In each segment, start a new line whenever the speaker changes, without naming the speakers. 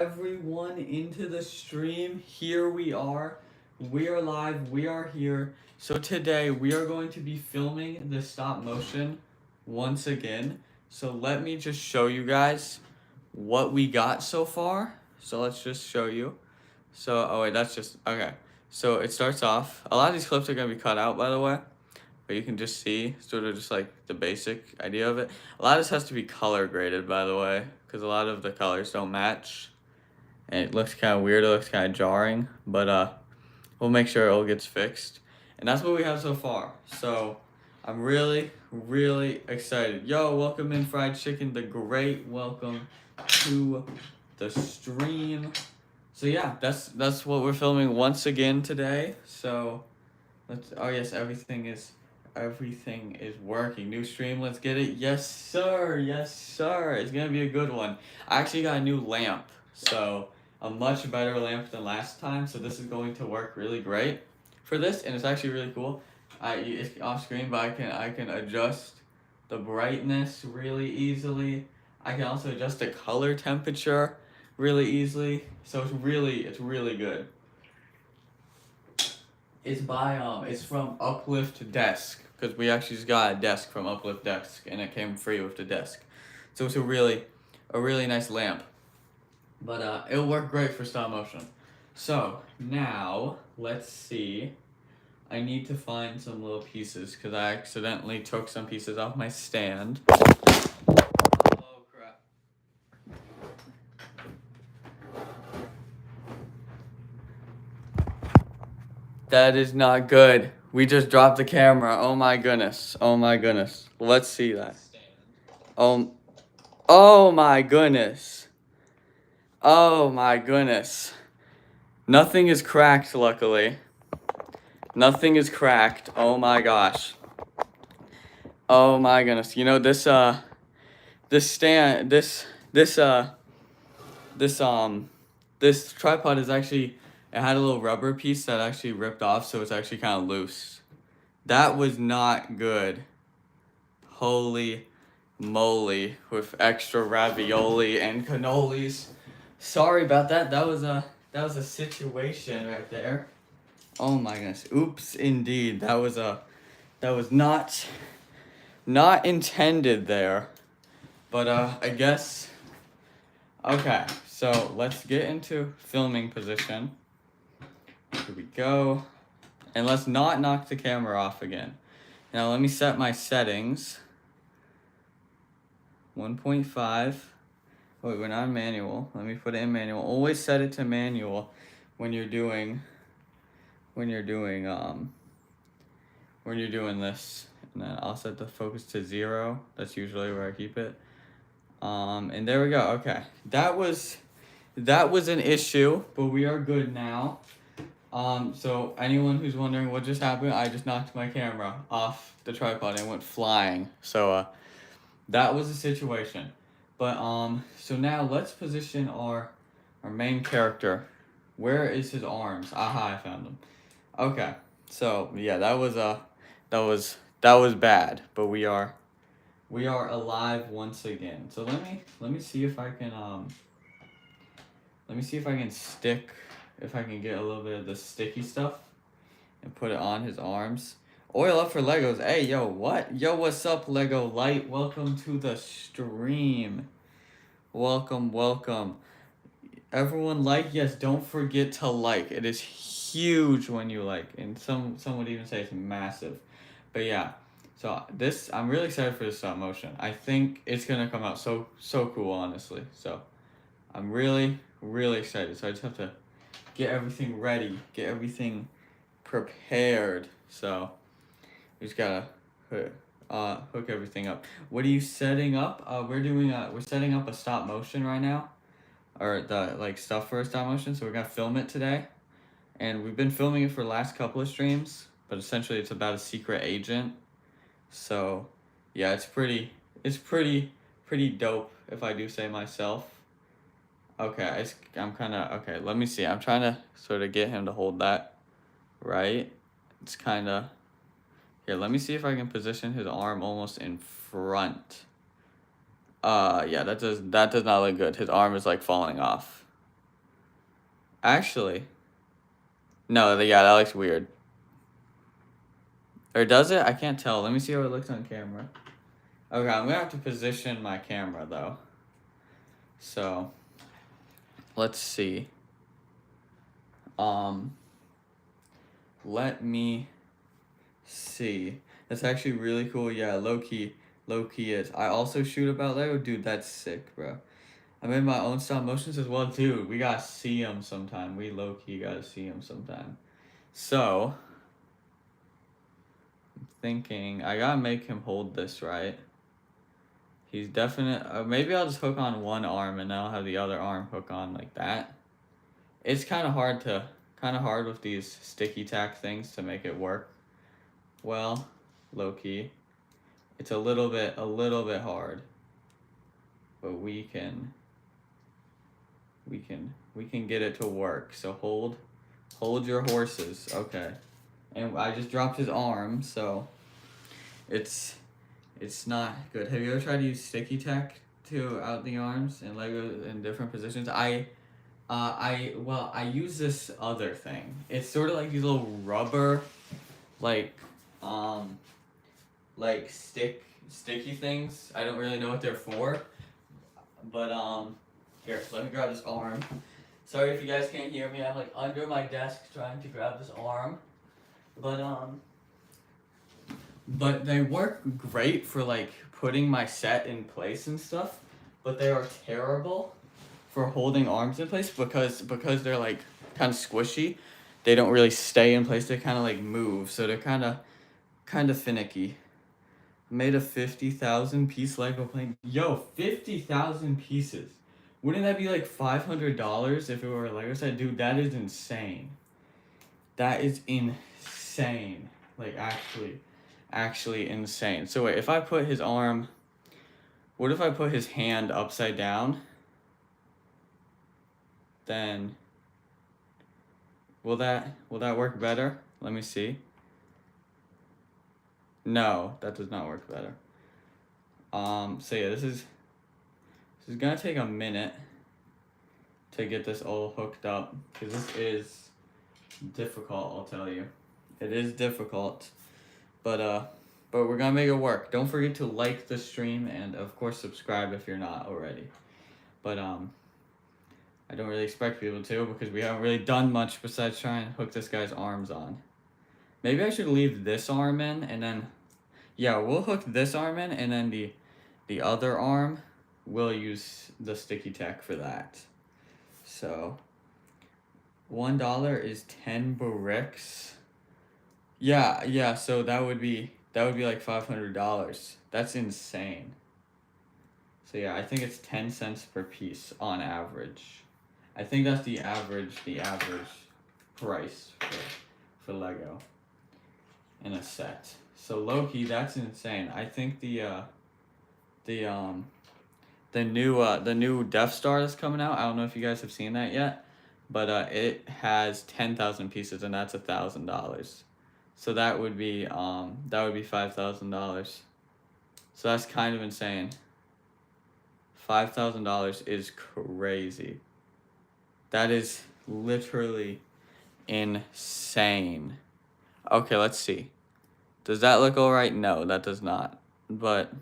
Everyone into the stream. Here we are. We are live. We are here. So today we are going to be filming the stop motion once again. So let me just show you guys what we got so far. So let's just show you. So, oh wait, that's just, okay. So it starts off, a lot of these clips are going to be cut out, by the way. But you can just see sort of just like the basic idea of it. A lot of this has to be color graded, by the way, because a lot of the colors don't match. And it looks kind of weird, it looks kind of jarring, but we'll make sure it all gets fixed. And that's what we have so far. So I'm really, really excited. Yo, welcome in Fried Chicken the Great. Welcome to the stream. So yeah, that's what we're filming once again today. So let's, oh yes, everything is working. New stream, let's get it. Yes sir, yes sir. It's gonna be a good one. I actually got a new lamp. So a much better lamp than last time, so this is going to work really great for this, and it's actually really cool. It's off screen, but I can adjust the brightness really easily. I can also adjust the color temperature really easily. So it's really good. It's from Uplift Desk, because we actually just got a desk from Uplift Desk, and it came free with the desk. So it's a really nice lamp. But it'll work great for stop motion. So now let's see. I need to find some little pieces because I accidentally took some pieces off my stand. Oh crap. That is not good. We just dropped the camera. Oh my goodness. Oh my goodness. Let's see that. Oh my goodness. Oh my goodness. Nothing is cracked, luckily. Nothing is cracked. Oh my gosh. Oh my goodness. You know, this tripod is actually, it had a little rubber piece that actually ripped off, so it's actually kind of loose. That was not good. Holy moly, with extra ravioli and cannolis. Sorry about that. That was a situation right there. Oh my goodness. Oops, indeed. That was not intended there. But I guess, okay, so let's get into filming position. Here we go. And let's not knock the camera off again. Now let me set my settings. 1.5. Wait, we're not in manual. Let me put it in manual. Always set it to manual when you're doing this. And then I'll set the focus to 0. That's usually where I keep it. And there we go. Okay. That was an issue, but we are good now. So anyone who's wondering what just happened, I just knocked my camera off the tripod and it went flying. So that was the situation. But so now let's position our main character. Where is his arms? Aha, I found them. Okay. So yeah, that was bad, but we are alive once again. So let me see if I can if I can get a little bit of the sticky stuff and put it on his arms. Oil up for Legos. Hey, yo, what? Yo, what's up, Lego Light? Welcome to the stream. Welcome. Everyone like, yes, don't forget to like. It is huge when you like, and some would even say it's massive. But yeah, so I'm really excited for this stop motion. I think it's gonna come out so cool, honestly. So I'm really excited. So I just have to get everything ready, get everything prepared. So we just gotta hook everything up. What are you setting up? We're setting up a stop motion right now, or the stuff for a stop motion. So we're gonna film it today, and we've been filming it for the last couple of streams. But essentially, it's about a secret agent. So yeah, it's pretty dope, if I do say myself. Okay, I'm kind of, okay, let me see. I'm trying to sort of get him to hold that right. It's kind of, here, let me see if I can position his arm almost in front. Yeah, that does not look good. His arm is like falling off. Actually, no, yeah, that looks weird. Or does it? I can't tell. Let me see how it looks on camera. Okay, I'm gonna have to position my camera though. So, let's see. Let me see. That's actually really cool. Yeah, low key is. I also shoot about Lego. Dude, that's sick, bro. I made my own stop motions as well, dude. We gotta see them sometime. We low key gotta see them sometime. So, I'm thinking I gotta make him hold this right. He's definite. Maybe I'll just hook on one arm and then I'll have the other arm hook on like that. It's kind of hard with these sticky tack things to make it work. Well, low key, it's a little bit hard, but we can get it to work. So hold your horses. Okay, and I just dropped his arm, so it's not good. Have you ever tried to use sticky tack to out the arms and Lego in different positions? I use this other thing. It's sort of like these little rubber, like sticky things. I don't really know what they're for, but here, let me grab this arm. Sorry if you guys can't hear me. I'm like under my desk trying to grab this arm, but they work great for like putting my set in place and stuff, but they are terrible for holding arms in place because they're like kind of squishy. They don't really stay in place. They kind of like move, so they're kind of finicky. Made a 50,000 piece Lego plane. Yo, 50,000 pieces. Wouldn't that be like $500 if it were a Lego set? Dude, that is insane. That is insane. Like actually insane. So wait, if I put his arm, what if I put his hand upside down? Then will that work better? Let me see. No, that does not work better. So yeah, this is gonna take a minute to get this all hooked up, because this is difficult, I'll tell you. It is difficult, but we're gonna make it work. Don't forget to like the stream and of course subscribe if you're not already. But I don't really expect people to, because we haven't really done much besides trying to hook this guy's arms on. Maybe I should leave this arm in, and then, yeah, we'll hook this arm in, and then the other arm, we'll use the sticky tack for that. So, $1 is 10 bricks. Yeah, so that would be like $500. That's insane. So yeah, I think it's 10 cents per piece on average. I think that's the average price for Lego in a set. So low-key, that's insane. I think the new Death Star that's coming out, I don't know if you guys have seen that yet, but it has 10,000 pieces, and that's $1,000. So that would be $5,000. So that's kind of insane. $5,000 is crazy. That is literally insane. Okay, let's see. Does that look alright? No, that does not. But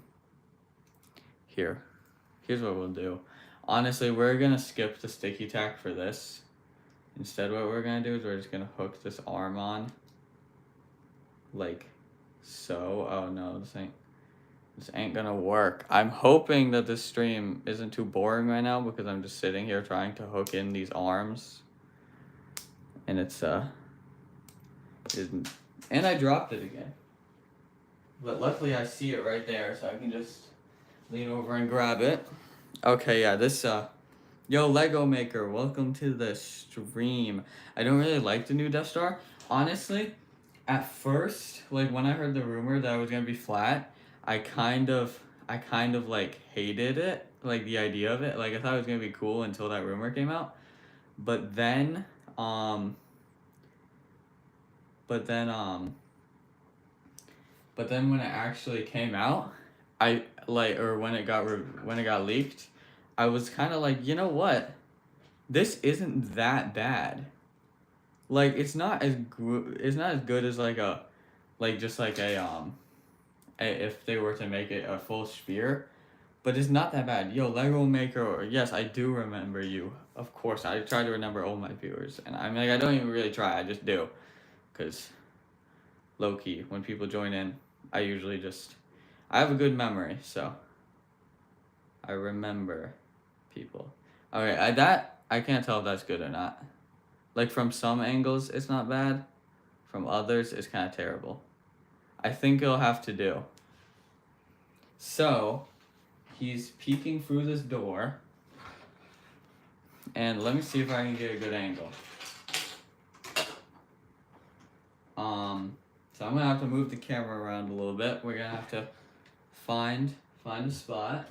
here's what we'll do. Honestly, we're gonna skip the sticky tack for this. Instead, what we're gonna do is we're just gonna hook this arm on, like so. Oh no, this ain't gonna work. I'm hoping that this stream isn't too boring right now, because I'm just sitting here trying to hook in these arms, and and I dropped it again. But luckily I see it right there, so I can just lean over and grab it. Okay, yeah, this yo, Lego Maker, welcome to the stream. I don't really like the new Death Star. Honestly, at first, like when I heard the rumor that it was gonna be flat, I kind of like hated it, like the idea of it. Like I thought it was gonna be cool until that rumor came out. But then when it actually came out, when it got leaked, I was kind of like, you know what? this isn't that bad. Like it's not as good as like a like just like if they were to make it a full sphere, but it's not that bad. Yo, Lego Maker, or yes, I do remember you. Of course, I try to remember all my viewers, and I'm like I don't even really try. I just do, cause low key when people join in, I usually just I have a good memory, so I remember people. Okay, I can't tell if that's good or not. Like from some angles, it's not bad. From others, it's kind of terrible. I think it'll have to do. So, he's peeking through this door. And let me see if I can get a good angle. So I'm gonna have to move the camera around a little bit. We're gonna have to find a spot.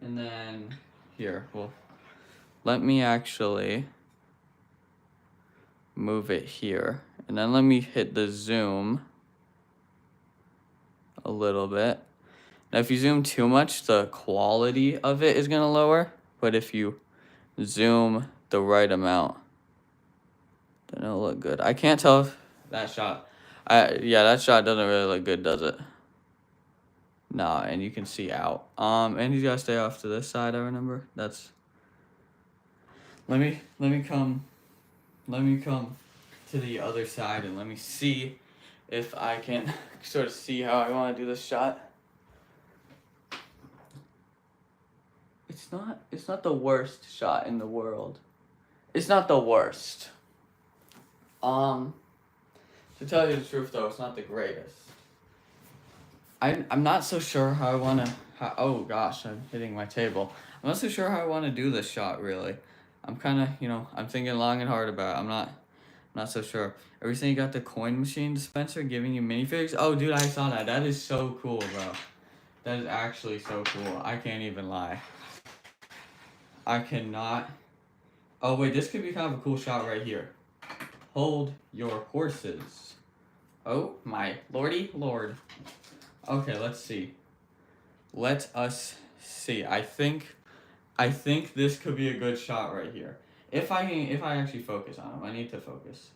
And then here, well, let me actually move it here. And then let me hit the zoom a little bit. Now if you zoom too much, the quality of it is gonna lower. But if you zoom the right amount, then it'll look good. I can't tell if that shot, that shot doesn't really look good, does it? Nah, and you can see out. And he's gotta stay off to this side, I remember. That's, let me come to the other side and let me see if I can sort of see how I want to do this shot. It's not the worst shot in the world. It's not the worst. To tell you the truth though, it's not the greatest. I'm not so sure how I wanna oh gosh, I'm hitting my table. I'm not so sure how I wanna do this shot really. I'm kinda, I'm thinking long and hard about it. I'm not so sure. Ever since you got the coin machine dispenser giving you minifigs? Oh dude, I saw that. That is so cool, bro. That is actually so cool. I can't even lie. I cannot. Oh wait, this could be kind of a cool shot right here. Hold your horses. Oh my lordy lord. Okay, let's see. Let us see. I think this could be a good shot right here. If I actually focus on him, I need to focus.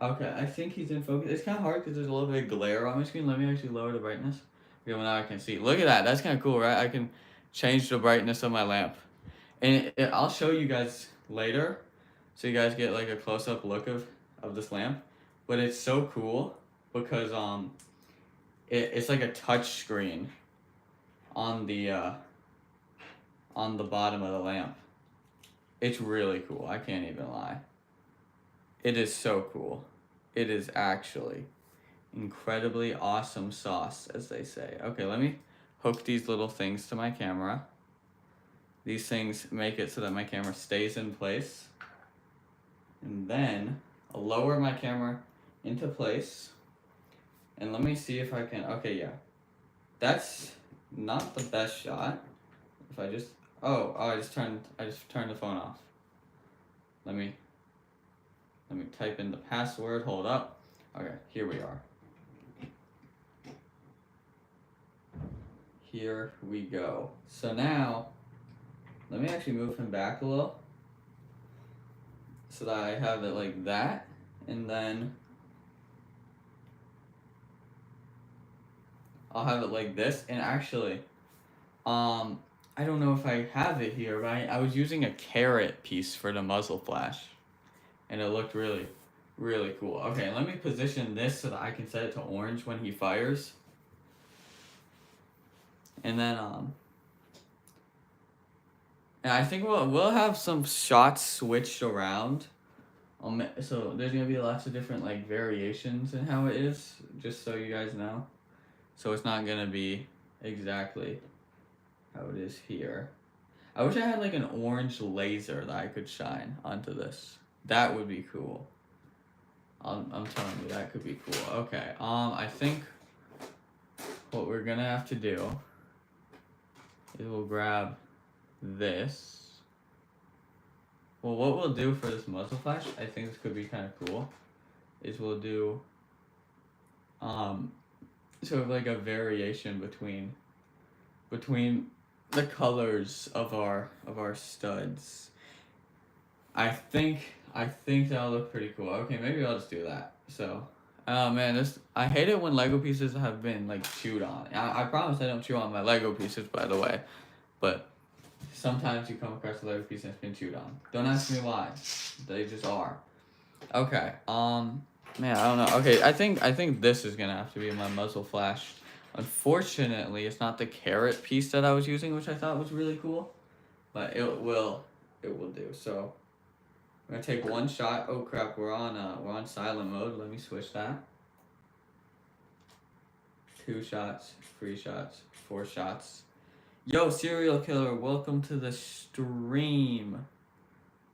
Okay, I think he's in focus. It's kind of hard because there's a little bit of glare on my screen. Let me actually lower the brightness. Okay, well now I can see. Look at that. That's kind of cool, right? I can change the brightness of my lamp. And I'll show you guys later, so you guys get like a close-up look of this lamp. But it's so cool because it's like a touch screen on the bottom of the lamp. It's really cool. I can't even lie. It is so cool. It is actually incredibly awesome sauce, as they say. Okay, let me hook these little things to my camera. These things make it so that my camera stays in place. And then I'll lower my camera into place. And let me see if I can, okay, yeah. That's not the best shot. If I just, I just turned the phone off. Let me type in the password, hold up. Okay, here we are. Here we go. So now, let me actually move him back a little so that I have it like that, and then I'll have it like this. And actually, I don't know if I have it here, but I was using a carrot piece for the muzzle flash, and it looked really, really cool. Okay, let me position this so that I can set it to orange when he fires. And then, and I think we'll have some shots switched around. So there's gonna be lots of different like variations in how it is, just so you guys know. So it's not gonna be exactly how it is here. I wish I had like an orange laser that I could shine onto this. That would be cool. I'm telling you, that could be cool. Okay, I think what we're gonna have to do is we'll grab this. Well, what we'll do for this muzzle flash, I think this could be kind of cool, is we'll do sort of like a variation between colors of our studs. I think that'll look pretty cool. Okay, maybe I'll just do that. So, oh man, I hate it when Lego pieces have been like chewed on. I promise I don't chew on my Lego pieces, by the way, but sometimes you come across a Lego piece that's been chewed on. Don't ask me why. They just are. Okay. Man, I don't know. Okay, I think this is gonna have to be my muzzle flash. Unfortunately, it's not the carrot piece that I was using, which I thought was really cool, but it will do. So I'm gonna take one shot. Oh crap, we're on silent mode. Let me switch that. 2 shots, 3 shots, 4 shots. Yo, serial killer, welcome to the stream.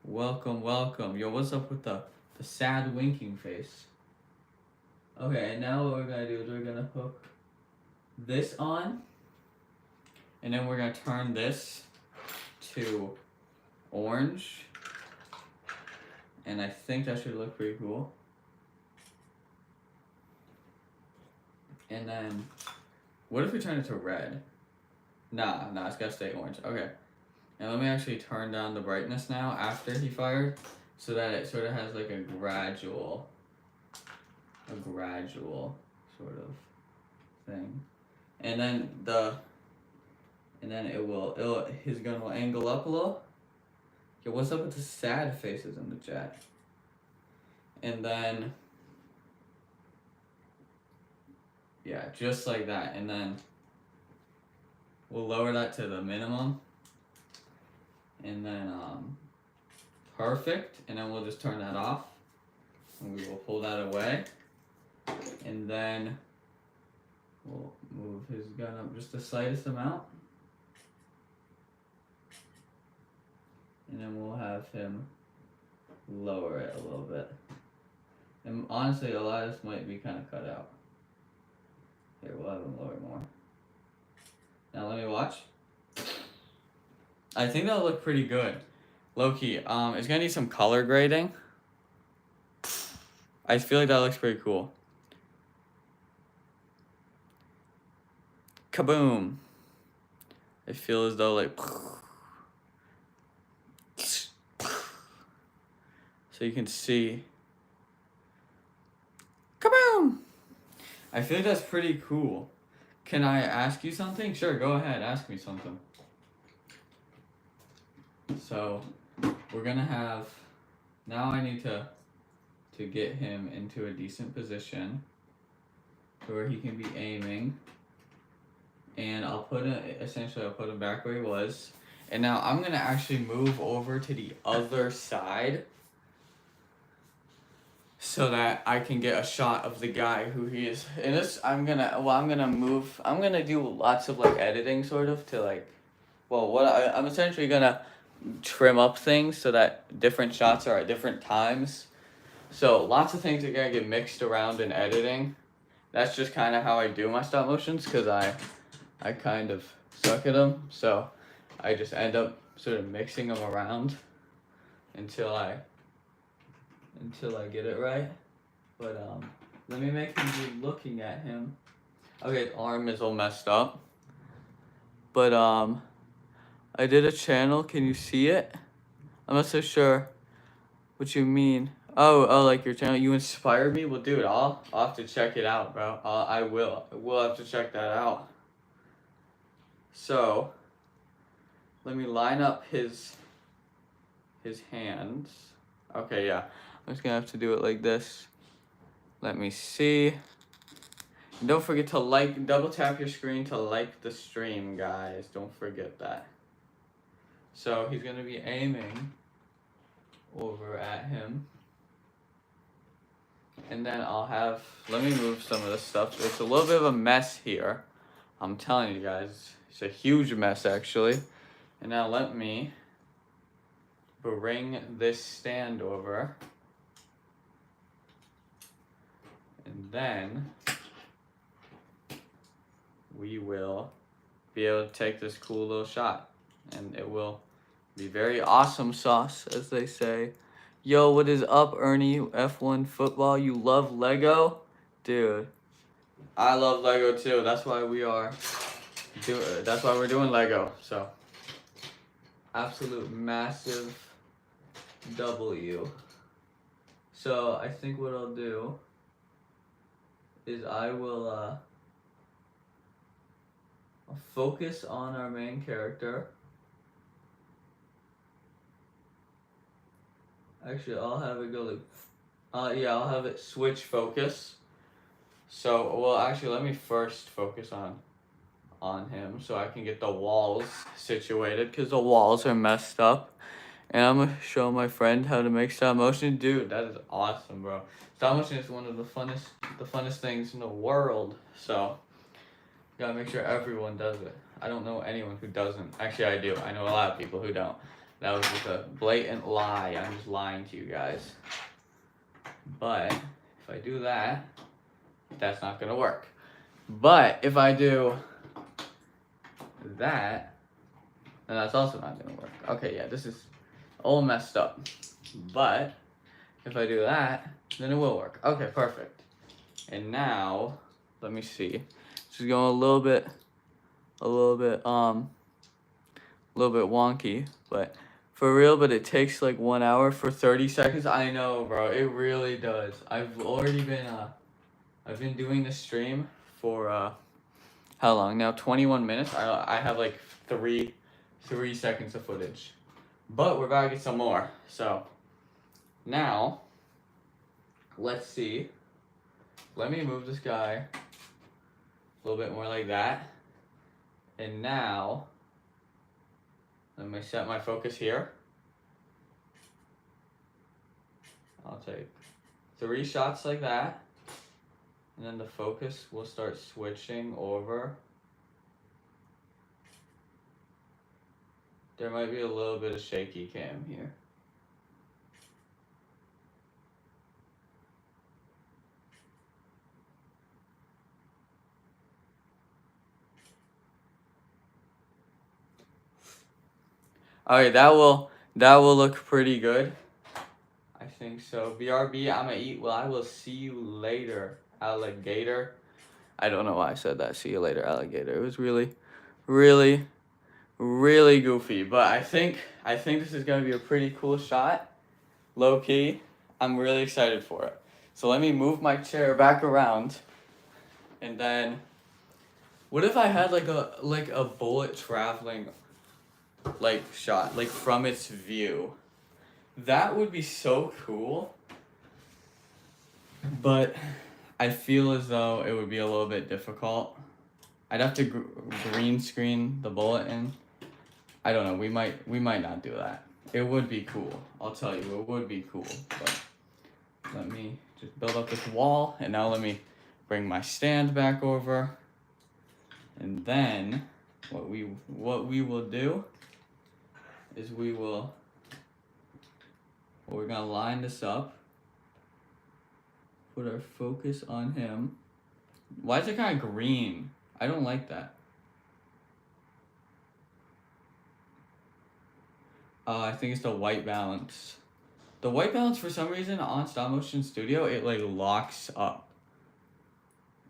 Welcome. Yo, what's up with the sad winking face? Okay, and now what we're gonna do is we're gonna hook this on, and then we're gonna turn this to orange, and I think that should look pretty cool. And then, what if we turn it to red? Nah, it's gotta stay orange. Okay. And let me actually turn down the brightness now after he fired, so that it sort of has like a gradual sort of thing. And then his gun will angle up a little. Yo, what's up with the sad faces in the chat? And then, yeah, just like that. And then we'll lower that to the minimum. And then, perfect. And then we'll just turn that off. And we will pull that away. And then we'll move his gun up just the slightest amount. And then we'll have him lower it a little bit. And honestly, a lot of this might be kind of cut out. Here, we'll have him lower more. Now let me watch. I think that'll look pretty good. Low-key, it's gonna need some color grading. I feel like that looks pretty cool. Kaboom. I feel as though like... So you can see. Kaboom! I feel like that's pretty cool. Can I ask you something? Sure, go ahead, ask me something. So, we're gonna have, now I need to get him into a decent position to where he can be aiming. And I'll put him back where he was. And now I'm gonna actually move over to the other side so that I can get a shot of the guy who he is. And this, I'm gonna do lots of like editing sort of to like, I'm essentially gonna trim up things so that different shots are at different times. So lots of things are gonna get mixed around in editing. That's just kind of how I do my stop motions, because I kind of suck at them. So I just end up sort of mixing them around until I get it right. But let me make him be looking at him. Okay, his arm is all messed up. But I did a channel. Can you see it? I'm not so sure what you mean. Oh, like your channel. You inspired me? Well, dude, I'll have to check it out, bro. I will. We'll have to check that out. So, let me line up his hands. Okay, yeah. I'm just gonna have to do it like this. Let me see. And don't forget to double tap your screen to like the stream, guys. Don't forget that. So he's gonna be aiming over at him. And then let me move some of this stuff. It's a little bit of a mess here. I'm telling you guys, it's a huge mess actually. And now let me bring this stand over. And then we will be able to take this cool little shot. And it will be very awesome sauce, as they say. Yo, what is up, Ernie? F1 football, you love Lego? Dude, I love Lego too. That's why we are That's why we're doing Lego. So, absolute massive W. So I think what I'll do is I will I'll focus on our main character. Actually, I'll have it go like, yeah, I'll have it switch focus. So, well, actually, let me first focus on him so I can get the walls situated because the walls are messed up. And I'm gonna show my friend how to make stop motion. Dude, that is awesome, bro. Stop motion is one of the funnest things in the world. So, gotta make sure everyone does it. I don't know anyone who doesn't. Actually, I do. I know a lot of people who don't. That was just a blatant lie. I'm just lying to you guys. But if I do that, that's not gonna work. But if I do that, then that's also not gonna work. Okay, yeah, this is all messed up. But if I do that, then it will work. Okay, perfect. And now, let me see. This is going a little bit wonky, but for real, but it takes like 1 hour for 30 seconds. I know, bro, it really does. I've been doing this stream for how long now? 21 minutes. I have like three seconds of footage, but we're about to get some more. So now let's see. Let me move this guy a little bit more like that, and now let me set my focus here. I'll take 3 shots like that. And then the focus will start switching over. There might be a little bit of shaky cam here. Alright, that will look pretty good. I think so. BRB, I'ma eat. Well, I will see you later, alligator. I don't know why I said that. See you later, alligator. It was really, really, really goofy. But I think this is gonna be a pretty cool shot. Low key. I'm really excited for it. So let me move my chair back around. And then what if I had like a bullet traveling like shot, like from its view? That would be so cool. But I feel as though it would be a little bit difficult. I'd have to green screen the bullet in. I don't know. We might not do that. It would be cool. I'll tell you, it would be cool. But let me just build up this wall, and now let me bring my stand back over. And then what we will do is we're gonna line this up. Put our focus on him. Why is it kind of green? I don't like that. I think it's the white balance. The white balance, for some reason, on Stop Motion Studio, it like locks up.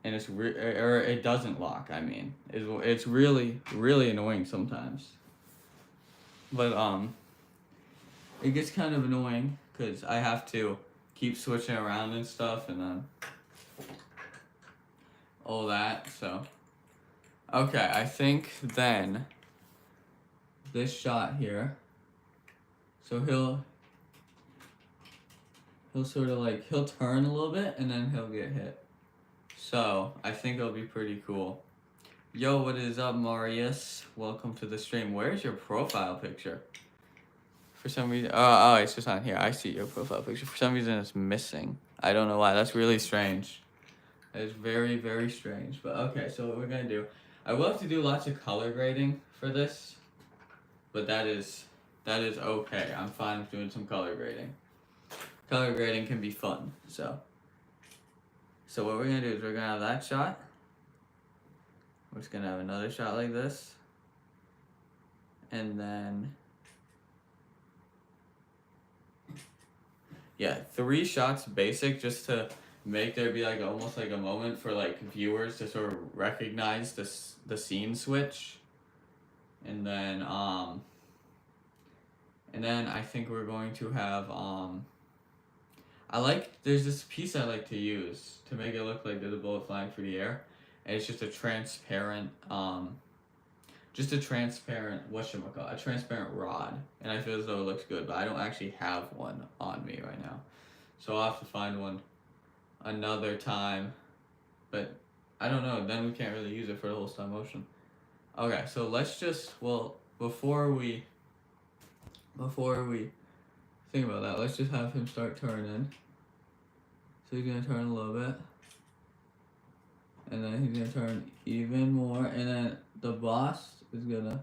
And or it doesn't lock, I mean. It's really, really annoying sometimes. But, it gets kind of annoying, because I have to keep switching around and stuff, and then all that, so. Okay, I think then this shot here, so he'll sort of like, he'll turn a little bit, and then he'll get hit. So, I think it'll be pretty cool. Yo, what is up, Marius? Welcome to the stream. Where's your profile picture? For some reason, oh, it's just on here. I see your profile picture. For some reason, it's missing. I don't know why. That's really strange. That is very, very strange. But okay, so what we're gonna do, I will have to do lots of color grading for this, but that is okay. I'm fine with doing some color grading. Color grading can be fun. So what we're gonna do is we're gonna have that shot. We're just gonna have another shot like this, and then. Yeah, 3 shots basic just to make there be like almost like a moment for like viewers to sort of recognize the scene switch, and then I think we're going to have there's this piece I like to use to make it look like there's a bullet flying through the air, and it's just a transparent a transparent rod, and I feel as though it looks good, but I don't actually have one on me right now, so I'll have to find one another time, but I don't know, then we can't really use it for the whole stop motion. Okay, so let's just, before we think about that, let's just have him start turning. So he's gonna turn a little bit, and then he's gonna turn even more, and then the boss is gonna,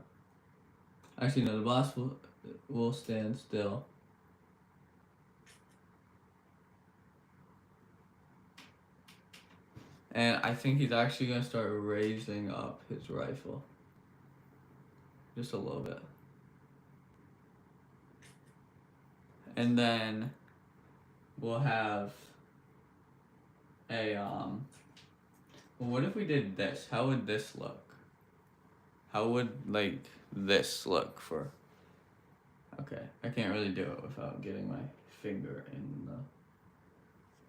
actually no, the boss will stand still. And I think he's actually gonna start raising up his rifle. Just a little bit. And then we'll have a well, what if we did this? How would this look? How would like this look for, okay, I can't really do it without getting my finger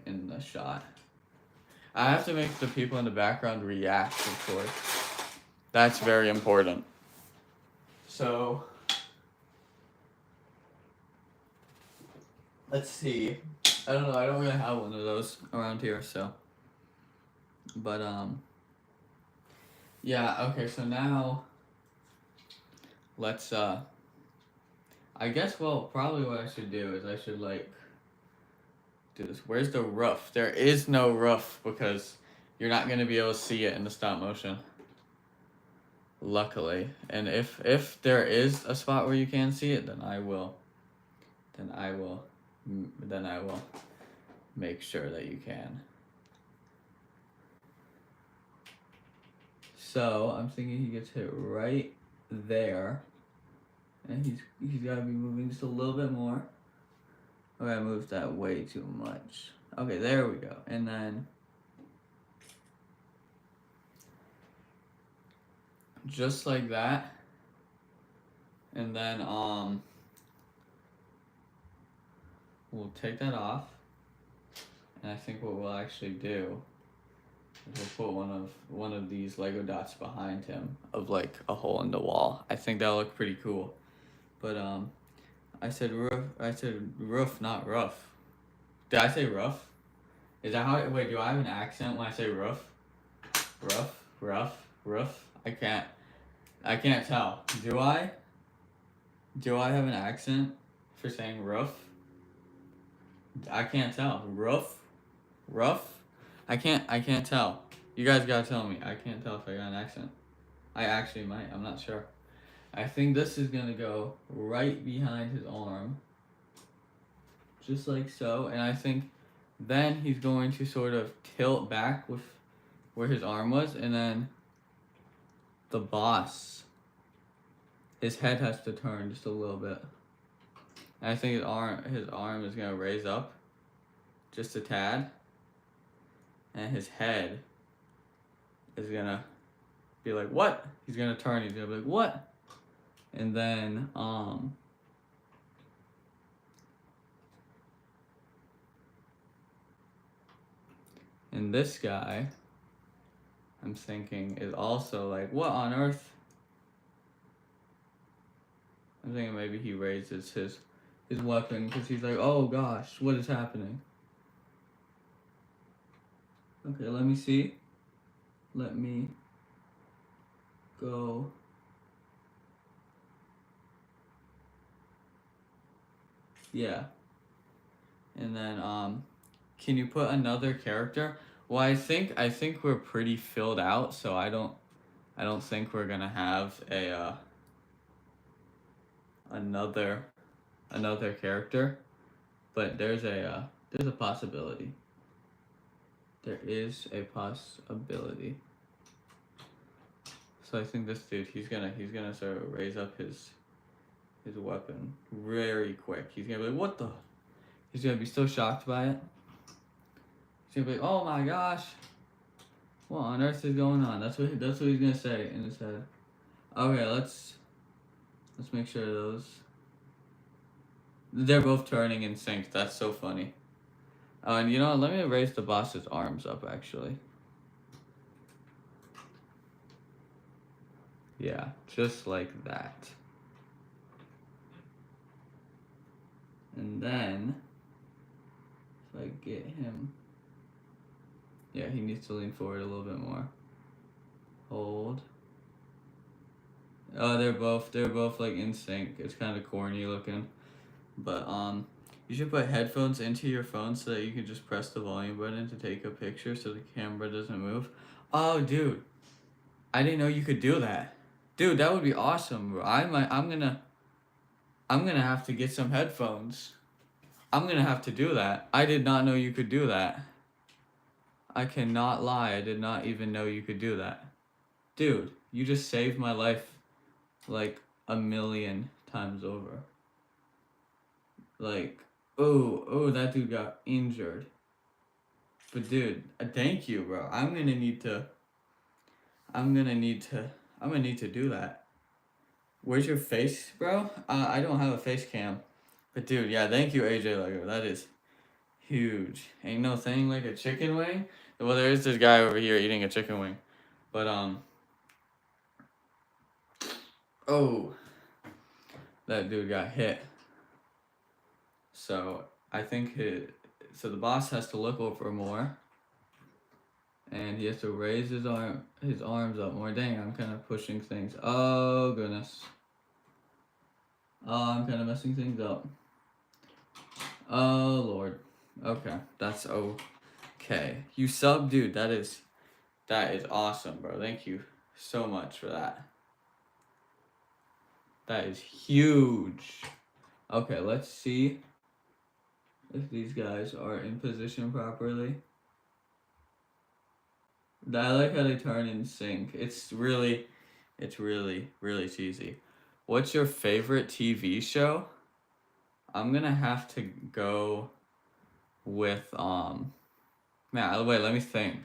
in the shot. I have to make the people in the background react, of course. That's very important. So let's see. I don't know, I don't really have one of those around here, so. But yeah, okay, so now let's I guess, probably what I should do is I should like do this. Where's the roof? There is no roof because you're not going to be able to see it in the stop motion. Luckily. And if there is a spot where you can see it, then I will make sure that you can. So I'm thinking he gets hit right there, and he's got to be moving just a little bit more. Okay, I moved that way too much. Okay, there we go. And then just like that. And then we'll take that off. And I think what we'll actually do is we'll put one of these Lego dots behind him of like a hole in the wall. I think that'll look pretty cool. But I said roof, not rough. Did I say rough? Is that how, wait, do I have an accent when I say roof? Roof? I can't tell. Do I? Do I have an accent for saying roof? I can't tell. Rough? I can't tell. You guys gotta tell me. I can't tell if I got an accent. I actually might, I'm not sure. I think this is gonna go right behind his arm. Just like so. And I think then he's going to sort of tilt back with where his arm was, and then the boss, his head has to turn just a little bit. And I think his arm is gonna raise up just a tad, and his head is gonna be like, what? He's gonna turn, he's gonna be like, what? And then and this guy, I'm thinking, is also like, what on earth? I'm thinking maybe he raises his weapon because he's like, oh gosh, what is happening? Okay, let me see. Let me go. Yeah. And then can you put another character? Well, I think we're pretty filled out, so I don't think we're gonna have a another character, but there's a possibility. There is a possibility. So I think this dude, he's gonna sort of raise up his weapon very quick. He's gonna be like, what the? He's gonna be so shocked by it. He's gonna be like, oh my gosh, what on earth is going on? That's what he's gonna say in his head. Okay, let's make sure they're both turning in sync. That's so funny. Oh, and you know what? Let me raise the boss's arms up actually. Yeah, just like that. And then, if I get him, yeah, he needs to lean forward a little bit more. Hold. Oh, they're both like in sync. It's kind of corny looking, but you should put headphones into your phone so that you can just press the volume button to take a picture so the camera doesn't move. Oh, dude, I didn't know you could do that. Dude, that would be awesome, bro. I'm gonna have to get some headphones. I'm gonna have to do that. I did not know you could do that. I cannot lie. I did not even know you could do that. Dude, you just saved my life like a million times over. Like, oh, that dude got injured. But dude, thank you, bro. I'm gonna need to do that. Where's your face, bro? I don't have a face cam. But dude, yeah, thank you, AJ Lego. That is huge. Ain't no thing like a chicken wing. Well, there is this guy over here eating a chicken wing. But oh, that dude got hit. So I think so the boss has to look over more. And he has to raise his arms up more. Dang, I'm kind of pushing things. Oh goodness. Oh, I'm kind of messing things up. Oh Lord. Okay, that's okay. You sub, dude. That is awesome, bro. Thank you so much for that. That is huge. Okay, let's see if these guys are in position properly. I like how they turn in sync. It's really cheesy. What's your favorite TV show? I'm gonna have to go with man, wait, let me think.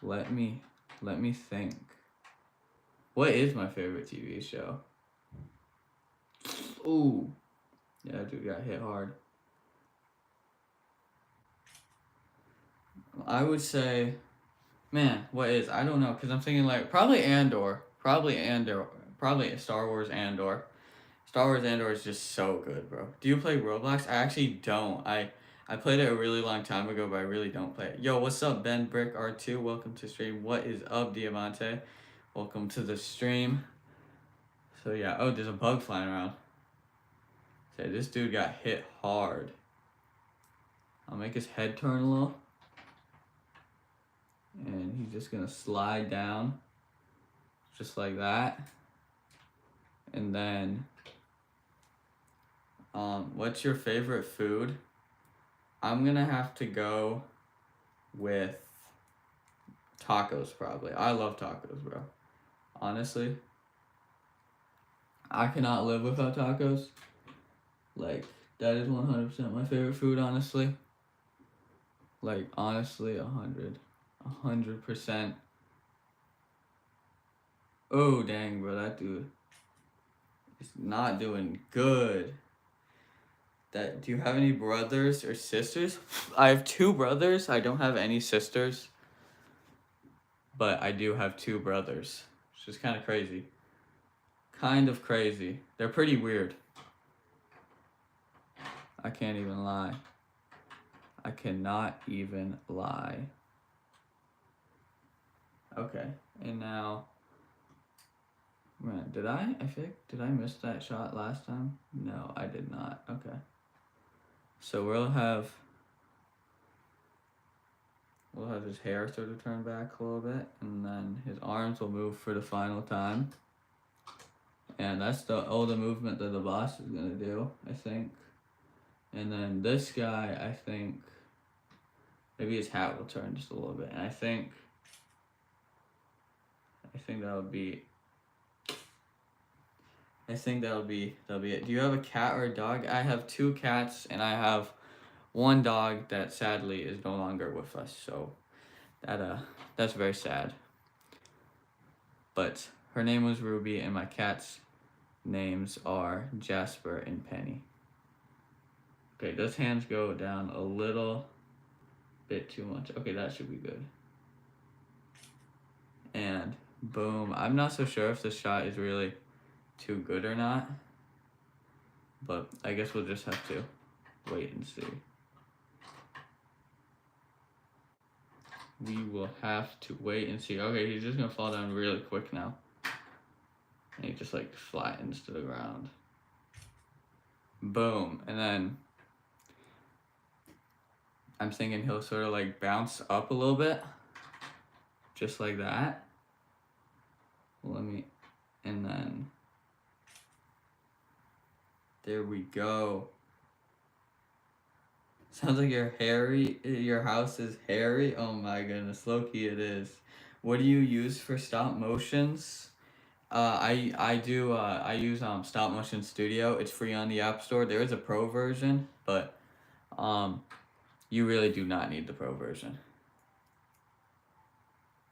Let me think. What is my favorite TV show? Ooh. Yeah, dude got hit hard. I would say, man, what is? I don't know, because I'm thinking like probably Andor. Probably Star Wars Andor. Star Wars Andor is just so good, bro. Do you play Roblox? I actually don't. I played it a really long time ago, but I really don't play it. Yo, what's up, Ben Brick R2? Welcome to stream. What is up, Diamante? Welcome to the stream. So yeah, oh, there's a bug flying around. Okay, this dude got hit hard. I'll make his head turn a little. And he's just gonna slide down. Just like that. And then, what's your favorite food? I'm gonna have to go with tacos, probably. I love tacos, bro. Honestly, I cannot live without tacos. Like, that is 100% my favorite food, honestly. Like, honestly, 100%. Oh, dang, bro, that dude is not doing good. Do you have any brothers or sisters? I have 2 brothers. I don't have any sisters. But I do have 2 brothers. Which is kind of crazy. Kind of crazy. They're pretty weird. I can't even lie. I cannot even lie. Okay. And now, man, did I did I miss that shot last time? No, I did not. Okay. So we'll have his hair sort of turn back a little bit, and then his arms will move for the final time. And that's the movement that the boss is gonna do, I think. And then this guy, I think, maybe his hat will turn just a little bit, and I think that'll be it. Do you have a cat or a dog? I have 2 cats, and I have one dog that sadly is no longer with us. So that's very sad. But her name was Ruby, and my cat's names are Jasper and Penny. Okay, those hands go down a little bit too much. Okay, that should be good. And boom. I'm not so sure if this shot is really too good or not, but I guess we'll just have to wait and see. We will have to wait and see. Okay, he's just gonna fall down really quick now. And he just like flattens to the ground. Boom. And then I'm thinking he'll sort of like bounce up a little bit. Just like that. And then there we go. Sounds like your house is hairy. Oh my goodness, low-key it is. What do you use for stop motions? I use Stop Motion Studio. It's free on the App Store. There is a pro version, but you really do not need the pro version.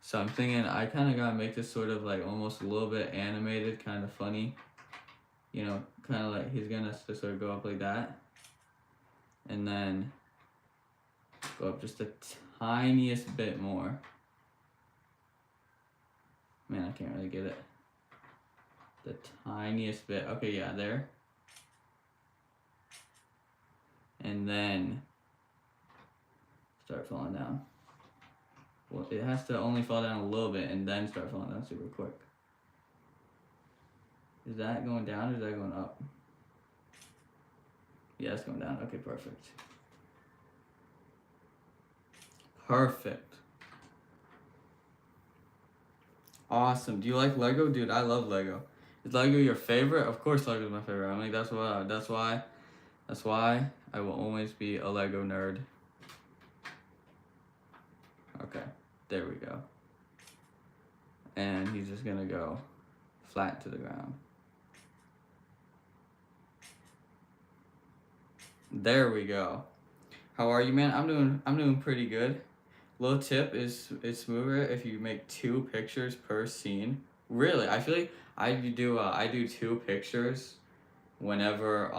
So I'm thinking I kind of gotta make this sort of like almost a little bit animated, kind of funny. You know, kind of like he's gonna sort of go up like that. And then go up just the tiniest bit more. Man, I can't really get it. The tiniest bit. Okay, yeah, there. And then start falling down. Well, it has to only fall down a little bit and then start falling down super quick. Is that going down or is that going up? Yeah, it's going down. Okay, perfect. Perfect. Awesome. Do you like Lego? Dude, I love Lego. Is Lego your favorite? Of course Lego is my favorite. I mean, that's why I will always be a Lego nerd. Okay, there we go. And he's just gonna go flat to the ground. There we go. How are you, man? I'm doing pretty good. Little tip is it's smoother if you make 2 pictures per scene. Really, I feel like I do 2 pictures whenever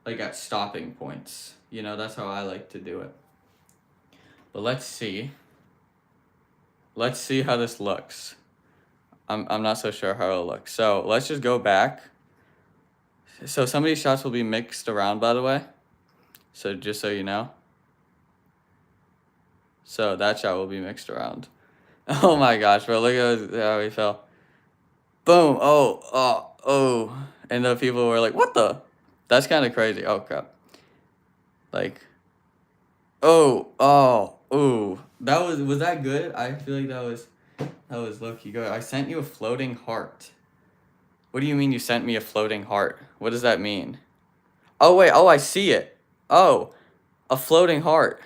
like at stopping points. You know, that's how I like to do it. But let's see. Let's see how this looks. I'm not so sure how it'll look. So let's just go back. So some of these shots will be mixed around, by the way. So just so you know. So that shot will be mixed around. Oh my gosh, bro, look at how he fell. Boom, oh. And the people were like, what the? That's kind of crazy. Oh crap. Like, ooh. Was that good? I feel like that was low-key good. I sent you a floating heart. What do you mean you sent me a floating heart? What does that mean? Oh wait, I see it. Oh, a floating heart.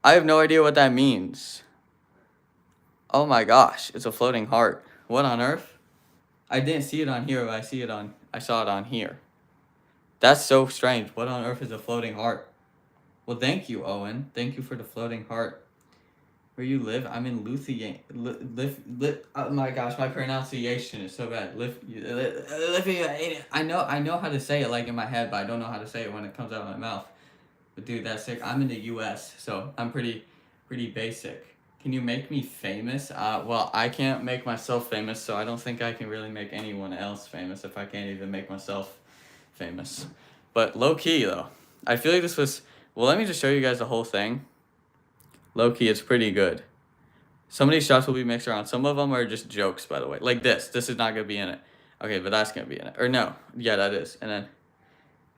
I have no idea what that means. Oh my gosh, it's a floating heart. What on earth? I didn't see it on here, but I saw it on here. That's so strange. What on earth is a floating heart? Well, thank you, Owen. Thank you for the floating heart. Where you live? I'm in Lithuania. Oh my gosh, my pronunciation is so bad. Lithuania. I know how to say it like in my head, but I don't know how to say it when it comes out of my mouth. But dude, that's sick. I'm in the U.S., so I'm pretty basic. Can you make me famous? Well, I can't make myself famous, so I don't think I can really make anyone else famous if I can't even make myself famous. But low-key, though. I feel like this was... Well, let me just show you guys the whole thing. Low-key, it's pretty good. Some of these shots will be mixed around. Some of them are just jokes, by the way. Like this. This is not going to be in it. Okay, but that's going to be in it. Or no. Yeah, that is. And then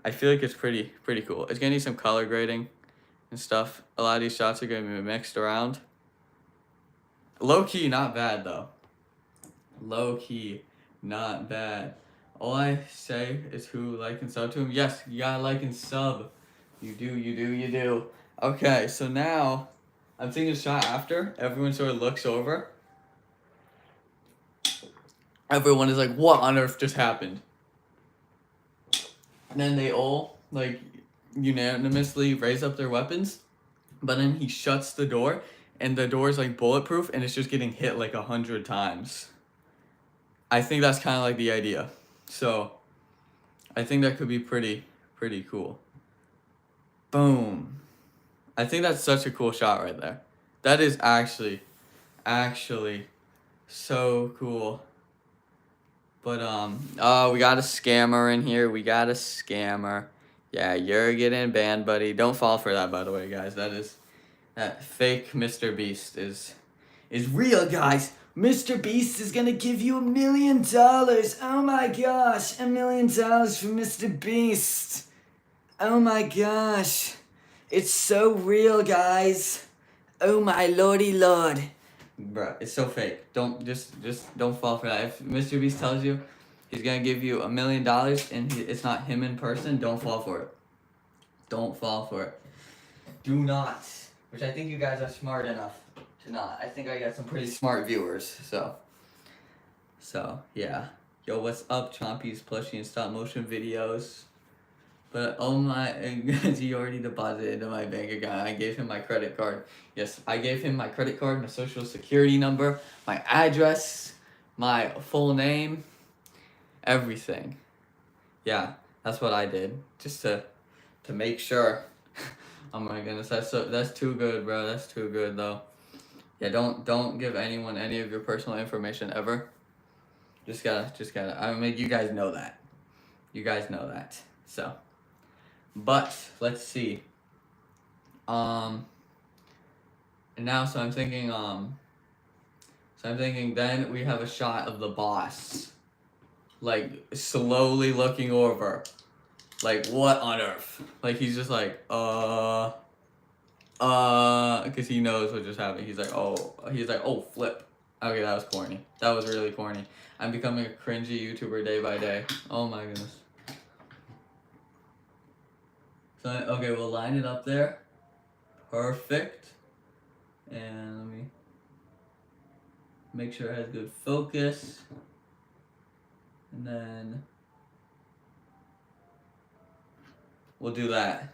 I feel like it's pretty cool. It's going to need some color grading and stuff. A lot of these shots are going to be mixed around. Low-key, not bad, though. Low-key, not bad. All I say is who like and sub to him. Yes, you gotta like and sub. You do. Okay, so now I'm taking a shot after. Everyone sort of looks over. Everyone is like, what on earth just happened? And then they all, like, unanimously raise up their weapons, but then he shuts the door, and the door is like bulletproof, and it's just getting hit like 100 times. I think that's kind of like the idea. So I think that could be pretty cool. Boom. I think that's such a cool shot right there. That is actually so cool. But we got a scammer in here. We got a scammer. Yeah, you're getting banned, buddy. Don't fall for that, by the way, guys. That fake Mr. Beast is real, guys. Mr. Beast is gonna give you $1 million. Oh my gosh, $1 million for Mr. Beast. Oh my gosh. It's so real, guys. Oh my lordy lord. Bruh, it's so fake. Don't don't fall for that. If Mr. Beast tells you he's gonna give you $1 million and it's not him in person, don't fall for it. Don't fall for it. Do not. Which I think you guys are smart enough to not. I think I got some pretty smart viewers. So yeah. Yo, what's up, Chompy's plushie and stop motion videos? But oh my, he already deposited into my bank account. I gave him my credit card. Yes, I gave him my credit card, my social security number, my address, my full name, everything. Yeah, that's what I did, just to make sure. Oh my goodness, that's too good, bro. That's too good though. Yeah, don't give anyone any of your personal information ever. Just gotta. I mean, you guys know that. You guys know that. So. But let's see. And now, so I'm thinking. Then we have a shot of the boss, like slowly looking over, like what on earth? Like he's just like because he knows what just happened. He's like oh flip. Okay, that was corny. That was really corny. I'm becoming a cringy YouTuber day by day. Oh my goodness. So, okay, we'll line it up there. Perfect. And let me make sure it has good focus. And then we'll do that.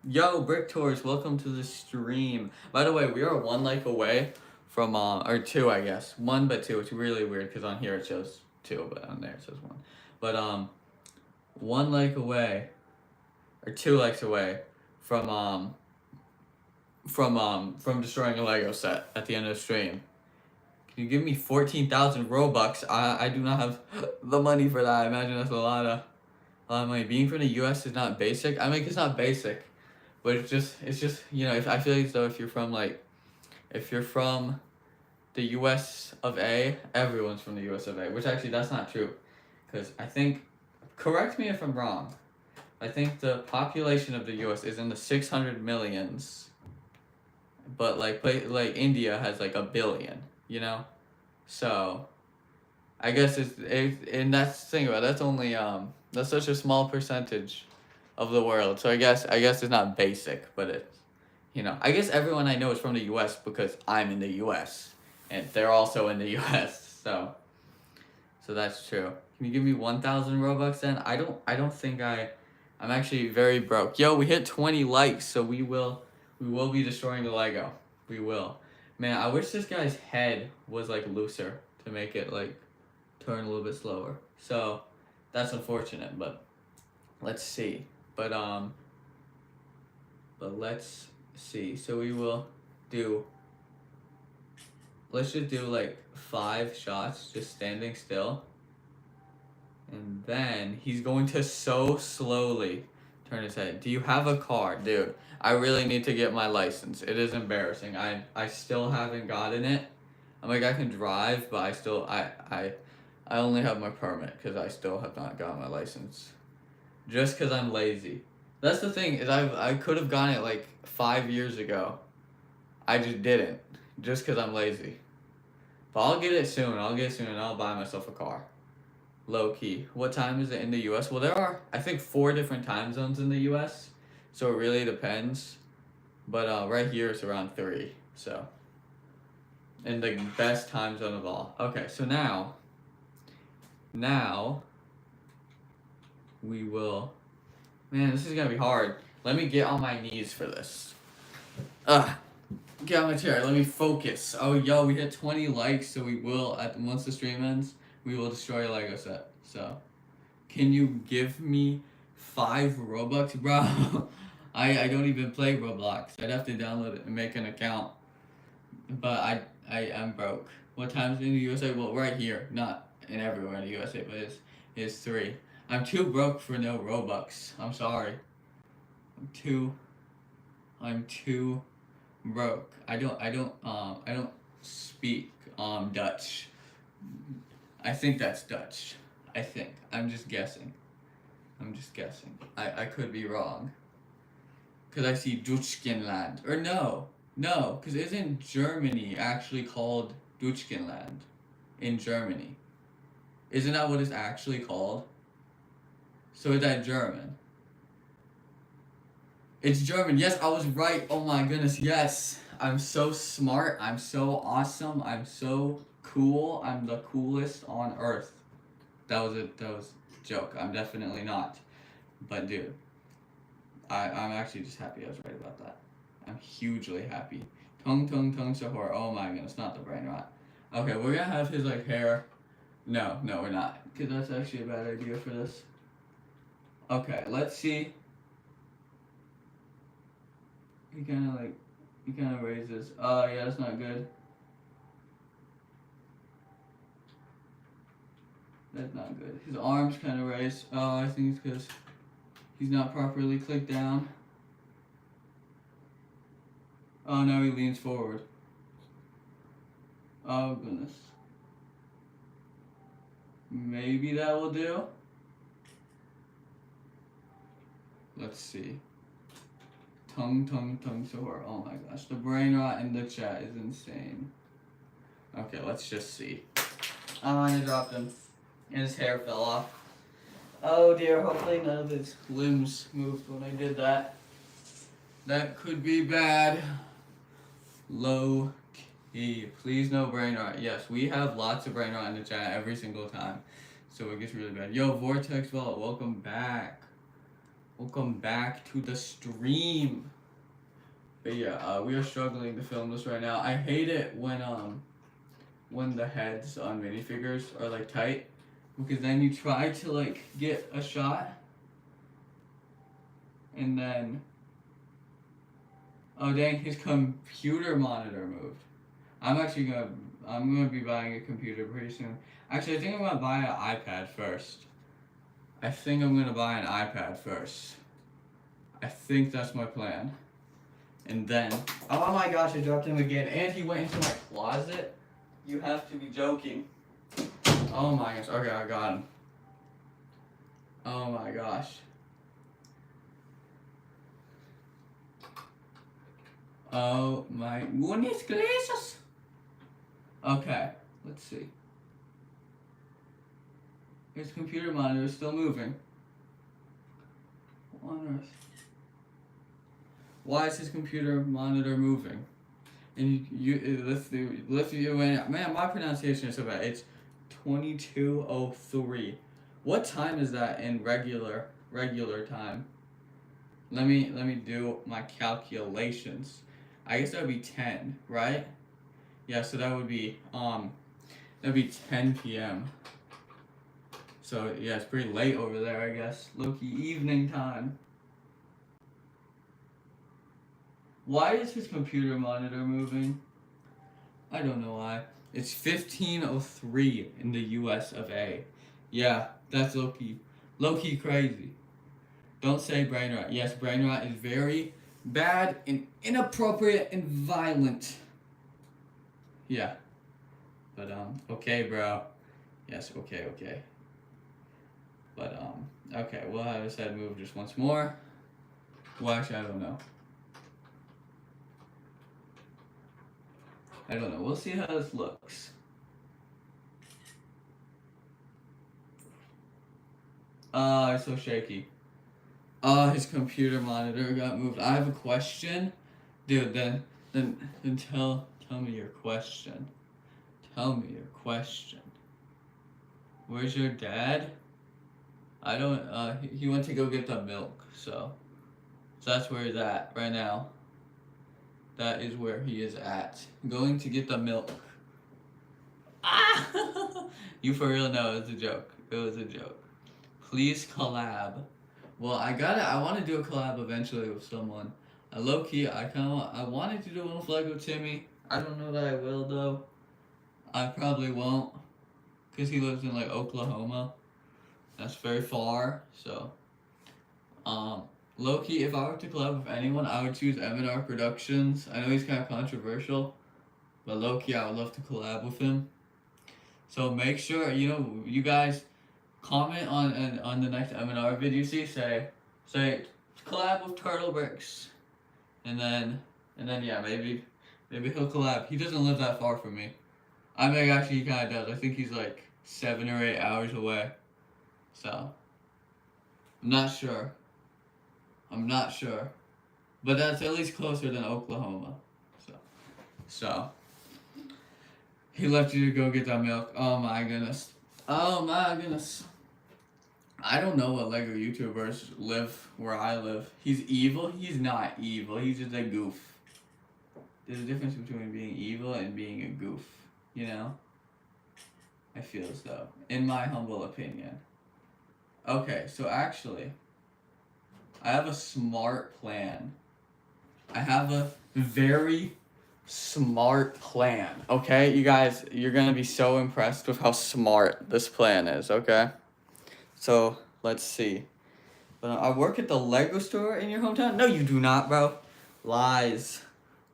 Yo, Brick Tours, welcome to the stream. By the way, we are 1 like away from, or 2, I guess. 1 but 2. It's really weird because on here it shows 2, but on there it says 1. But, 1 like away. Or 2 likes away from destroying a Lego set at the end of the stream. Can you give me 14,000 Robux? I do not have the money for that. I imagine that's a lot of money. Being from the US is not basic. I mean, it's not basic, but it's just you know, if I feel as though if you're from the US of A, everyone's from the US of A, which actually that's not true, because I think, correct me if I'm wrong, I think the population of the U.S. is in the 600 millions, but like India has like 1 billion, you know, so I guess and that's the thing about it, that's only that's such a small percentage of the world. So I guess it's not basic, but it's, you know, I guess everyone I know is from the U.S. because I'm in the U.S. and they're also in the U.S. So that's true. Can you give me 1,000 Robux then? I don't think I'm actually very broke. Yo, we hit 20 likes, so we will be destroying the Lego. We will. Man, I wish this guy's head was like looser to make it like turn a little bit slower. So that's unfortunate, but let's see. But let's see. So let's just do like 5 shots just standing still. And then he's going to so slowly turn his head. Do you have a car? Dude, I really need to get my license. It is embarrassing. I still haven't gotten it. I'm like, I can drive, but I only have my permit because I still have not gotten my license. Just because I'm lazy. That's the thing, is I could have gotten it like 5 years ago. I just didn't. Just because I'm lazy. But I'll get it soon. And I'll buy myself a car. Low key. What time is it in the US? Well, there are, I think, 4 different time zones in the US. So it really depends. But right here it's around 3. So. In the best time zone of all. Okay, so now we will. Man, this is gonna be hard. Let me get on my knees for this. Get on my chair. Let me focus. Oh, yo, we hit 20 likes, so we will, once the stream ends, we will destroy a Lego set. So, can you give me 5 Robux? Bro, I don't even play Roblox. I'd have to download it and make an account. But I'm broke. What time's in the USA? Well, right here. Not in everywhere in the USA, but it's 3. I'm too broke for no Robux. I'm sorry. I'm too broke. I don't speak Dutch. I think that's Dutch. I think. I'm just guessing. I could be wrong. Cause I see Deutschlandland. Or no, cause isn't Germany actually called Deutschlandland in Germany? Isn't that what it's actually called? So is that German? It's German. Yes, I was right. Oh my goodness, yes. I'm so smart. I'm so awesome. I'm so cool. I'm the coolest on earth. That was a joke. I'm definitely not. But dude, I'm actually just happy I was right about that. I'm hugely happy. Tung tung tung sahur. Oh my goodness, not the brain rot. Okay, we're gonna have his like hair. No, we're not. Cause that's actually a bad idea for this. Okay, let's see. He kind of raises. Oh yeah, that's not good. That's not good. His arms kind of raised. Oh, I think it's because he's not properly clicked down. Oh, now he leans forward. Oh goodness. Maybe that will do. Let's see. Tung sahur. Oh my gosh, the brain rot in the chat is insane. Okay, let's just see. Oh, I dropped him. And his hair fell off. Oh dear, hopefully none of his limbs moved when I did that. That could be bad. Low key. Please no brain rot. Yes, we have lots of brain rot in the chat every single time. So it gets really bad. Yo, Vortex Vault, welcome back. Welcome back to the stream. But yeah, we are struggling to film this right now. I hate it when the heads on minifigures are like tight, because then you try to like get a shot, and then oh dang, his computer monitor moved. I'm gonna be buying a computer pretty soon. Actually, I think I'm gonna buy an iPad first. I think that's my plan. And then, oh my gosh, I dropped him again. And he went into my closet. You have to be joking. Oh my gosh, okay, I got him. Oh my gosh. Oh my goodness gracious. Okay, let's see. His computer monitor is still moving. What on earth? Why is his computer monitor moving? And man, my pronunciation is so bad. It's 22:03. What time is that in regular time? Let me do my calculations. I guess that would be 10, right? Yeah, so that would be 10 p.m. So yeah, it's pretty late over there, I guess. Low-key evening time. Why is his computer monitor moving? I don't know why. It's 15:03 in the US of A. Yeah, that's low-key crazy. Don't say brain rot. Yes, brain rot is very bad and inappropriate and violent. Yeah. But okay, bro. Yes, okay. But okay, we'll have his head move just once more. Well, actually, I don't know. We'll see how this looks. It's so shaky. His computer monitor got moved. I have a question. Dude, then tell me your question. Tell me your question. Where's your dad? I don't, he went to go get the milk, so. So that's where he's at right now. That is where he is at. Going to get the milk. Ah! You for real? No, it was a joke. It was a joke. Please collab. Well, I want to do a collab eventually with someone. Low key, I wanted to do one with Lego Timmy. I don't know that I will though. I probably won't, cause he lives in like Oklahoma. That's very far. So, low key, if I were to collab with anyone, I would choose M&R Productions. I know he's kind of controversial, but low key, I would love to collab with him. So make sure you guys comment on the next M&R video you see. Say collab with Turtle Bricks, and then yeah, maybe he'll collab. He doesn't live that far from me. I mean, actually he kind of does. I think he's like 7 or 8 hours away. So I'm not sure, but that's at least closer than Oklahoma. So he left you to go get that milk. Oh my goodness. I don't know what Lego YouTubers live where I live. He's evil? He's not evil. He's just a goof. There's a difference between being evil and being a goof, you know? I feel as though, in my humble opinion. Okay, so actually, I have a smart plan. I have a very smart plan, okay? You guys, you're gonna be so impressed with how smart this plan is, okay? So, let's see. But I work at the Lego store in your hometown? No, you do not, bro. Lies.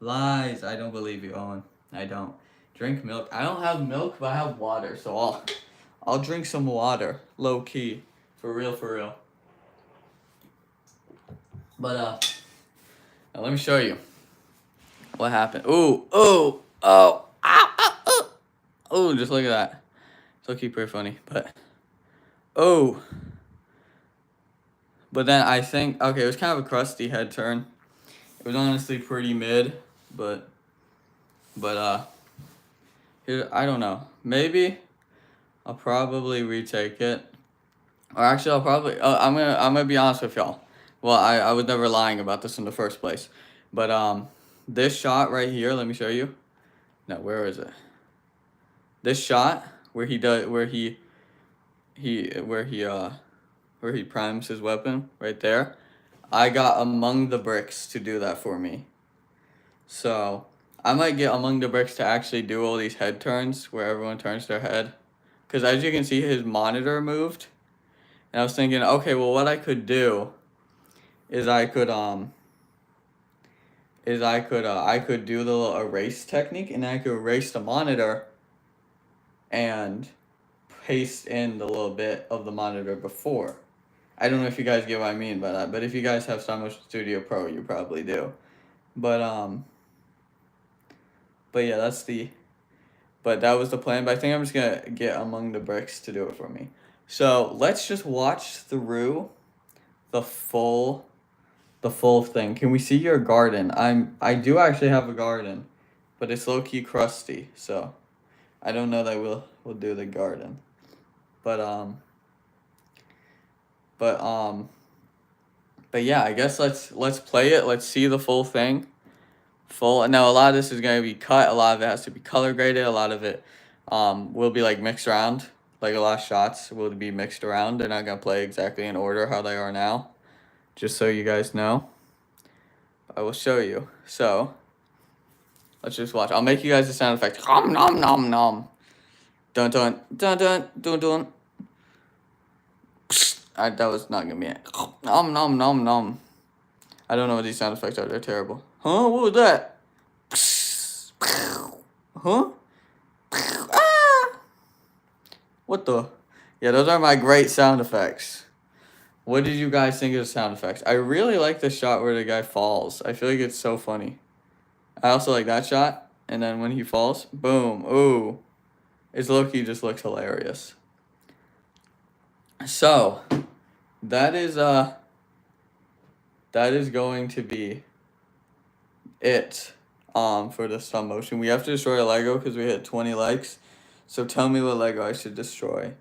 I don't believe you, Owen. I don't. Drink milk. I don't have milk, but I have water, so I'll drink some water. Low key. For real. But, now let me show you what happened. Ooh, just look at that. It's looking pretty funny, but, but then I think, okay, it was kind of a crusty head turn. It was honestly pretty mid, but, here, I don't know. Maybe I'll probably retake it. Or actually, I'm gonna be honest with y'all. Well, I was never lying about this in the first place. But, this shot right here, let me show you. No, where is it? This shot where he primes his weapon right there. I got Among the Bricks to do that for me. So, I might get Among the Bricks to actually do all these head turns where everyone turns their head. Because as you can see, his monitor moved. And I was thinking, okay, well, what I could do is I could do the little erase technique, and I could erase the monitor and paste in the little bit of the monitor before. I don't know if you guys get what I mean by that, but if you guys have Stop Motion Studio Pro, you probably do. But yeah, but that was the plan. But I think I'm just gonna get Among the Bricks to do it for me. So let's just watch through the full thing. Can we see your garden? I do actually have a garden, but it's low key crusty, so I don't know that we'll do the garden. But yeah, I guess let's play it. Let's see the full thing. Now a lot of this is gonna be cut. A lot of it has to be color graded. A lot of it will be like mixed around. Like a lot of shots will be mixed around. They're not gonna play exactly in order how they are now. Just so you guys know. I will show you. So let's just watch. I'll make you guys the sound effect. Nom nom nom nom. Dun dun dun dun dun dun. That was not gonna be it. Nom nom nom nom. I don't know what these sound effects are. They're terrible. Huh? What was that? Huh? Ah! What the? Yeah, those are my great sound effects. What did you guys think of the sound effects? I really like the shot where the guy falls. I feel like it's so funny. I also like that shot. And then when he falls, boom. Ooh. It's low-key just looks hilarious. So, that is going to be it for the stop motion. We have to destroy a Lego because we hit 20 likes. So tell me what Lego I should destroy.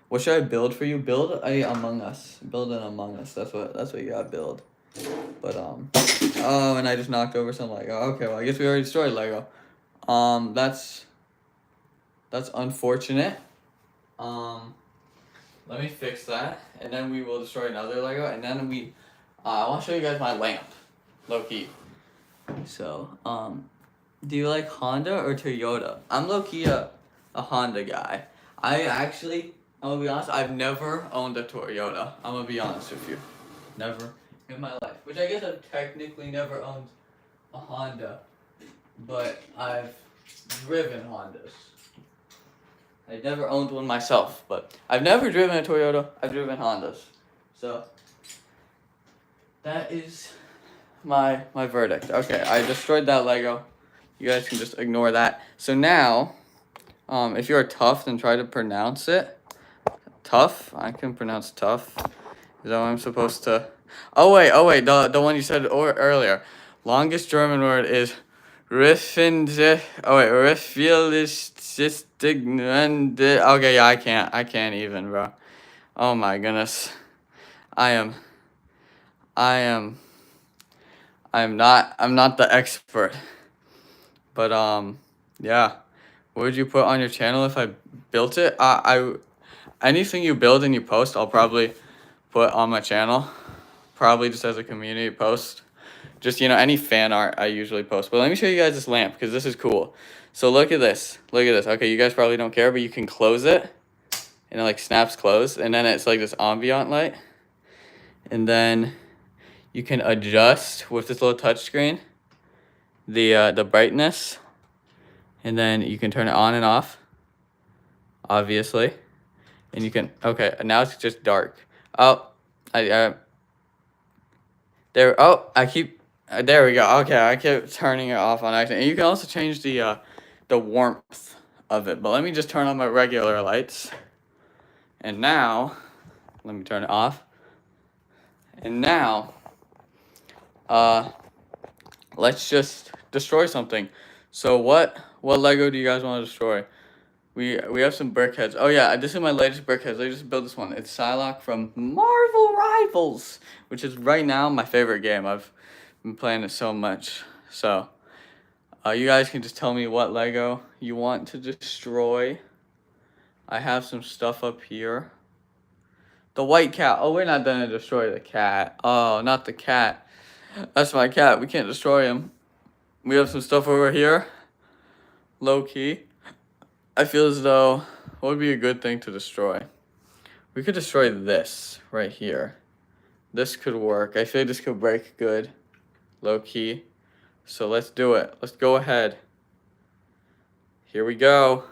What should I build for you? Build a Among Us. Build an Among Us. That's what you gotta build. But oh, and I just knocked over some Lego. Okay, well I guess we already destroyed Lego. That's unfortunate. Let me fix that, and then we will destroy another Lego, and then I want to show you guys my lamp, low key. So, do you like Honda or Toyota? I'm low key a Honda guy. I'm gonna be honest, I've never owned a Toyota. I'm gonna be honest with you. Never in my life. Which I guess I've technically never owned a Honda, but I've driven Hondas. I never owned one myself, but I've never driven a Toyota. I've driven Hondas. So, that is my verdict. Okay, I destroyed that Lego. You guys can just ignore that. So now, if you're tough, then try to pronounce it. Tough? I can pronounce tough. Is that what I'm supposed to? Oh wait, the one you said earlier. Longest German word is Riffende. Oh wait, Riffilististigende. Okay, yeah, I can't even, bro. Oh my goodness. I'm not the expert. But yeah. What would you put on your channel if I built it? Anything you build and you post, I'll probably put on my channel. Probably just as a community post. Just, any fan art I usually post. But let me show you guys this lamp, because this is cool. So look at this. Look at this. Okay, you guys probably don't care, but you can close it. And it like snaps closed. And then it's like this ambient light. And then you can adjust with this little touch screen the brightness. And then you can turn it on and off. Obviously. And you can, okay, now it's just dark. Oh, there we go. Okay, I keep turning it off on accident. And you can also change the warmth of it. But let me just turn on my regular lights. And now, let me turn it off. And now, let's just destroy something. So what Lego do you guys want to destroy? We have some BrickHeadz. Oh yeah, this is my latest BrickHeadz. I just built this one. It's Psylocke from Marvel Rivals, which is right now my favorite game. I've been playing it so much. So, you guys can just tell me what Lego you want to destroy. I have some stuff up here. The white cat. Oh, we're not gonna destroy the cat. Oh, not the cat. That's my cat. We can't destroy him. We have some stuff over here. Low key. I feel as though, what would be a good thing to destroy? We could destroy this right here. This could work. I feel like this could break good. Low key. So let's do it. Let's go ahead. Here we go.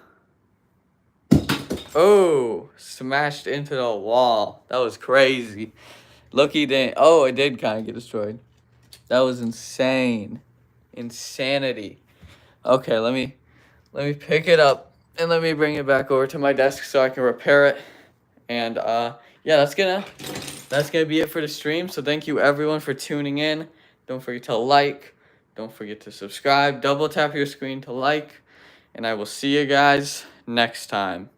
Oh, smashed into the wall. That was crazy. Lucky didn't. Oh, it did kind of get destroyed. That was insane. Insanity. Okay, let me pick it up. And let me bring it back over to my desk so I can repair it. And yeah, that's gonna be it for the stream. So thank you everyone for tuning in. Don't forget to like. Don't forget to subscribe. Double tap your screen to like. And I will see you guys next time.